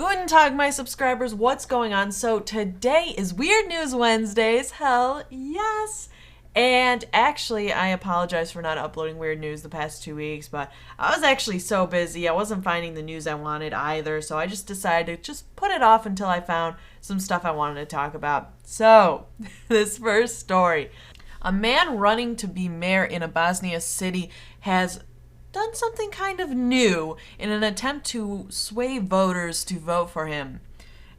Guten Tag, my subscribers. What's going on? So today is Weird News Wednesdays. Hell yes. And actually, I apologize for not uploading weird news the past 2 weeks, but I was actually so busy. I wasn't finding the news I wanted either, so I just decided to just put it off until I found some stuff I wanted to talk about. So, this first story. A man running to be mayor in a Bosnia city has done something kind of new in an attempt to sway voters to vote for him.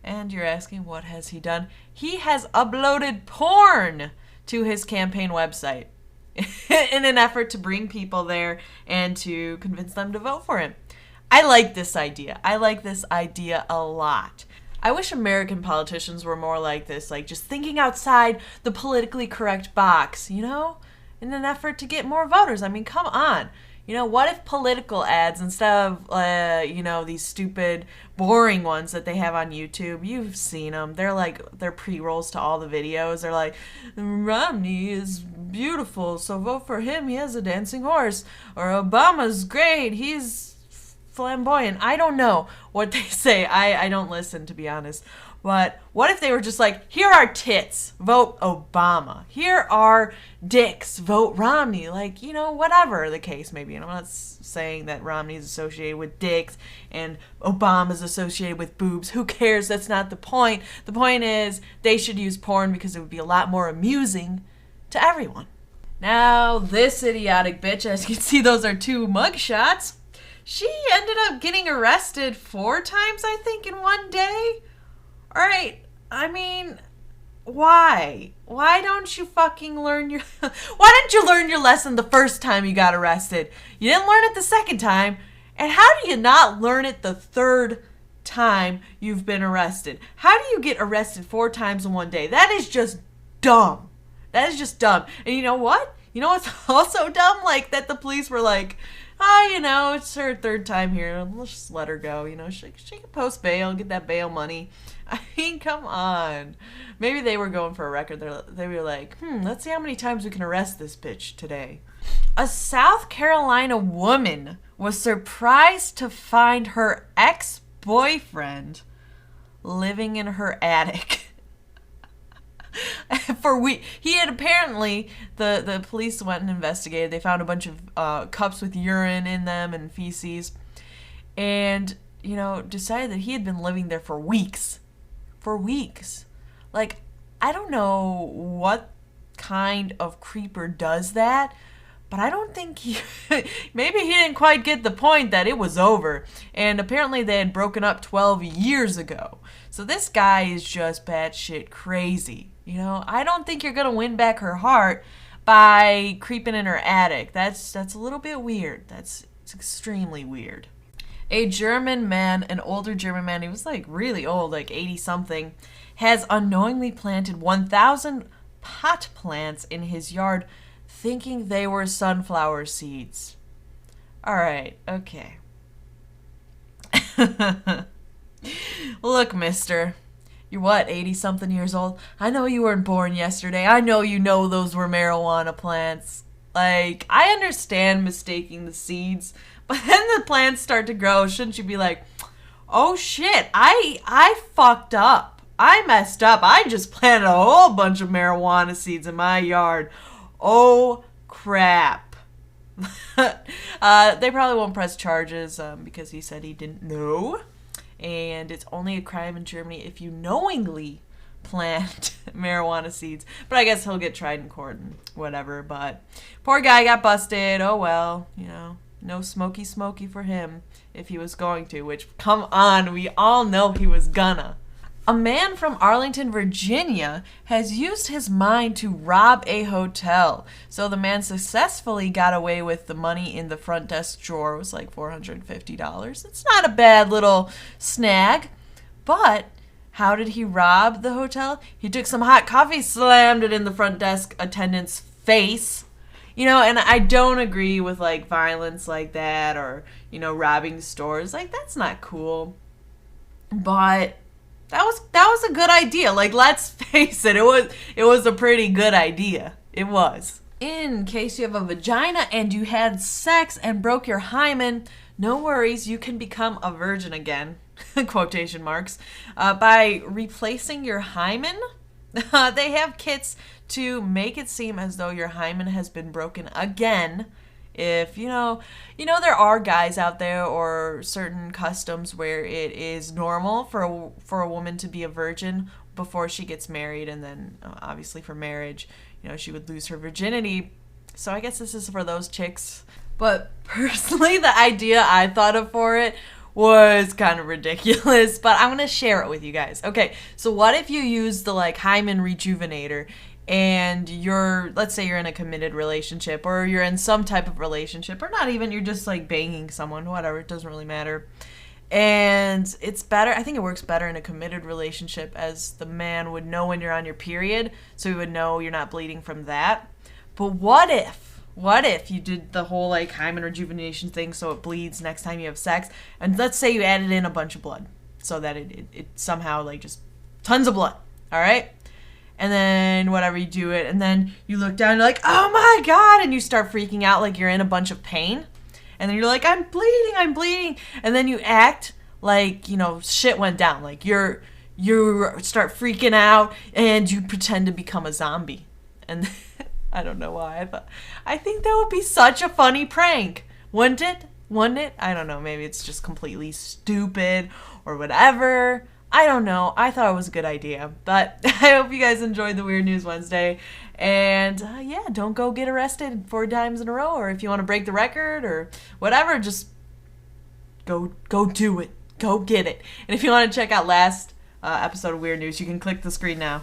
And you're asking, what has he done? He has uploaded porn to his campaign website in an effort to bring people there and to convince them to vote for him. I like this idea. I like this idea a lot. I wish American politicians were more like this, like just thinking outside the politically correct box, you know, in an effort to get more voters. I mean, come on. You know, what if political ads, instead of, these stupid, boring ones that they have on YouTube, you've seen them. They're pre-rolls to all the videos. They're like, Romney is beautiful, so vote for him. He has a dancing horse. Or Obama's great. He's flamboyant. I don't know what they say. I don't listen, to be honest. But what if they were just like, here are tits, vote Obama. Here are dicks, vote Romney. Like, whatever the case may be. And I'm not saying that Romney is associated with dicks and Obama's associated with boobs. Who cares? That's not the point. The point is they should use porn because it would be a lot more amusing to everyone. Now, this idiotic bitch, as you can see, those are two mugshots. She ended up getting arrested 4 times, I think, in one day. All right, I mean, why? Why don't you fucking learn your... Why didn't you learn your lesson the first time you got arrested? You didn't learn it the second time. And how do you not learn it the third time you've been arrested? How do you get arrested 4 times in one day? That is just dumb. That is just dumb. And you know what? You know what's also dumb? Like, that the police were like, oh, it's her 3rd time here. Let's just let her go. She can post bail, get that bail money. I mean, come on. Maybe they were going for a record. They were like, let's see how many times we can arrest this bitch today. A South Carolina woman was surprised to find her ex-boyfriend living in her attic. He had apparently, the police went and investigated. They found a bunch of cups with urine in them and feces, and decided that he had been living there for weeks. Like, I don't know what kind of creeper does that, but I don't think maybe he didn't quite get the point that it was over. And apparently they had broken up 12 years ago. So this guy is just batshit crazy. I don't think you're going to win back her heart by creeping in her attic. That's a little bit weird. It's extremely weird. A German man, an older German man, he was like really old, like 80-something, has unknowingly planted 1,000 pot plants in his yard thinking they were sunflower seeds. Alright, okay. Look, mister. You're what, 80-something years old? I know you weren't born yesterday. I know you know those were marijuana plants. Like, I understand mistaking the seeds, but then the plants start to grow. Shouldn't you be like, oh shit, I fucked up. I messed up. I just planted a whole bunch of marijuana seeds in my yard. Oh crap. They probably won't press charges because he said he didn't know. And it's only a crime in Germany if you knowingly plant marijuana seeds. But I guess he'll get tried in court and whatever. But poor guy got busted. Oh well, no smoky for him if he was going to. Which, come on, we all know he was gonna. A man from Arlington, Virginia has used his mind to rob a hotel. So the man successfully got away with the money in the front desk drawer. It was like $450. It's not a bad little snag. But how did he rob the hotel? He took some hot coffee, slammed it in the front desk attendant's face. And I don't agree with like violence like that or, robbing stores. Like, that's not cool. But that was a good idea. Like, let's face it, it was a pretty good idea. It was. In case you have a vagina and you had sex and broke your hymen, no worries, you can become a virgin again. quotation marks, by replacing your hymen. They have kits to make it seem as though your hymen has been broken again. If there are guys out there or certain customs where it is normal for a woman to be a virgin before she gets married, and then obviously for marriage, she would lose her virginity. So I guess this is for those chicks. But personally, the idea I thought of for it was kind of ridiculous, but I'm gonna share it with you guys. Okay, so what if you use the Hymen rejuvenator, and let's say you're in a committed relationship, or you're in some type of relationship, or not even, you're just banging someone, whatever, it doesn't really matter. And it's better, I think it works better in a committed relationship, as the man would know when you're on your period, so he would know you're not bleeding from that. But what if you did the whole hymen rejuvenation thing so it bleeds next time you have sex, and let's say you added in a bunch of blood so that it somehow just tons of blood, all right? And then whatever, you do it, and then you look down, you're like, oh my God, and you start freaking out like you're in a bunch of pain. And then you're like, I'm bleeding. And then you act like, shit went down. Like you start freaking out and you pretend to become a zombie. And I don't know why. I think that would be such a funny prank. Wouldn't it? I don't know. Maybe it's just completely stupid or whatever. I don't know. I thought it was a good idea. But I hope you guys enjoyed the Weird News Wednesday. And yeah, don't go get arrested 4 times in a row. Or if you want to break the record or whatever, just go do it. Go get it. And if you want to check out last episode of Weird News, you can click the screen now.